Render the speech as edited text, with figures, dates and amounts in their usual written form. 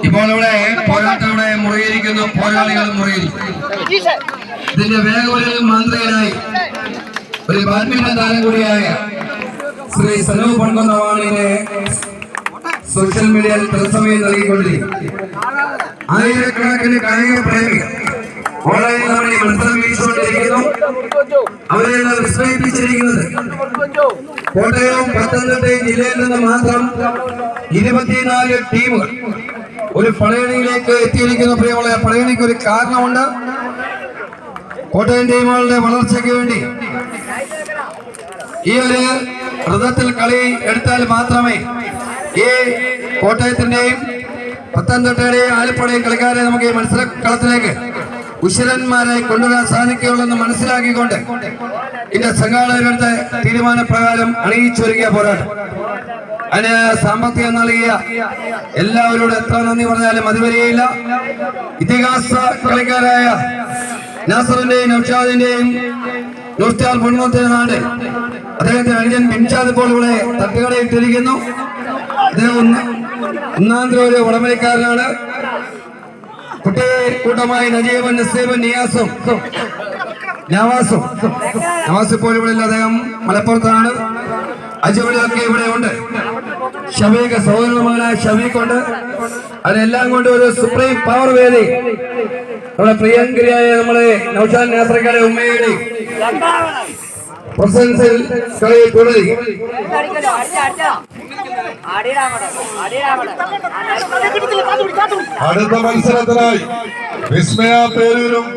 ഇപ്പോൾ ഇവിടെ പോരാട്ടം ഇവിടെ മുറിയിരിക്കുന്നു, പോരാളികൾ മുറിയിരിക്കുന്നു. ഇതിന്റെ വേഗവലിൽ മാന്ത്രികനായി ഒരു ബാഡ്മിന്റൺ താരം കൂടിയായ ശ്രീ സനു പൺകുന്നവാണിനെ സോഷ്യൽ മീഡിയയിൽ തത്സമയം നൽകിക്കൊണ്ടിരിക്കും. ആയിരക്കണക്കിന് കായിക പ്രേമികൾ ഓൺലൈനിൽ നമ്മൾ ഈ മത്സരം വീക്ഷിച്ചുകൊണ്ടിരിക്കുന്നു. അവരെ വിസ്മയിപ്പിച്ചിരിക്കുന്നത് കോട്ടയവും പത്തനംതിട്ടയും ജില്ലയിൽ നിന്ന് മാത്രം 24 ടീമുകൾ ഒരു പടയണിയിലേക്ക് എത്തിയിരിക്കുന്ന. പ്രിയമുള്ള പടയണിക്ക് ഒരു കാരണമുണ്ട്. കോട്ടയം ടീമുകളുടെ വളർച്ചയ്ക്ക് വേണ്ടി ഈ ഒരു വ്രതത്തിൽ കളി എടുത്താൽ മാത്രമേ ഈ കോട്ടയത്തിന്റെയും പത്തനംതിട്ടയുടെയും ആലപ്പുഴയും കളിക്കാരെ നമുക്ക് ഈ മത്സര കളത്തിലേക്ക് ഉശിരന്മാരായി കൊണ്ടുവരാൻ സാധിക്കുകയുള്ളൂ എന്ന് മനസ്സിലാക്കിക്കൊണ്ട് ഇതിന്റെ സംഘാടകരുടെ തീരുമാനപ്രകാരം അണിയിച്ചൊരുക്കിയ പോരാട്ടം. അതിന് സാമ്പത്തികം നൽകിയ എല്ലാവരോടും എത്ര നന്ദി പറഞ്ഞാലും മതിവരികയില്ല. ഇതിഹാസ കളിക്കാരായ നാസറിന്റെയും നൗഷാദിന്റെയും നൂസ്റ്റാൽ പൊണ്ണത്തിന് നാട് അദ്ദേഹത്തിന്റെ അനുജൻ ബിൻഷാദ് ഇപ്പോൾ ഇവിടെ തട്ടുകടയിട്ടിരിക്കുന്നു. അദ്ദേഹം ഒന്നാന്തര ഒരു ഉടമലിക്കാരനാണ്. കൂട്ടമായി നജീബൻ, നസീബൻ, നിയാസും നവാസും ഇപ്പോൾ ഇവിടെ ഇല്ല. അദ്ദേഹം മലപ്പുറത്താണ്. അജുവിലൊക്കെ ഇവിടെ ഉണ്ട്. ഷബീഖ് സഹോദരമായ ഷബീഖുണ്ട്. അതിനെല്ലാം കൊണ്ട് ഒരു സുപ്രീം പവർ വേദി നമ്മുടെ പ്രിയങ്കരിയായ നമ്മളെ നൗഷാദ് നാസറിക്കയുടെ ഉമ്മയുടെ പ്രസൻസിൽ കളി തുടരി. അടുത്ത മത്സരത്തിനായി വിസ്മയ പേരൂരും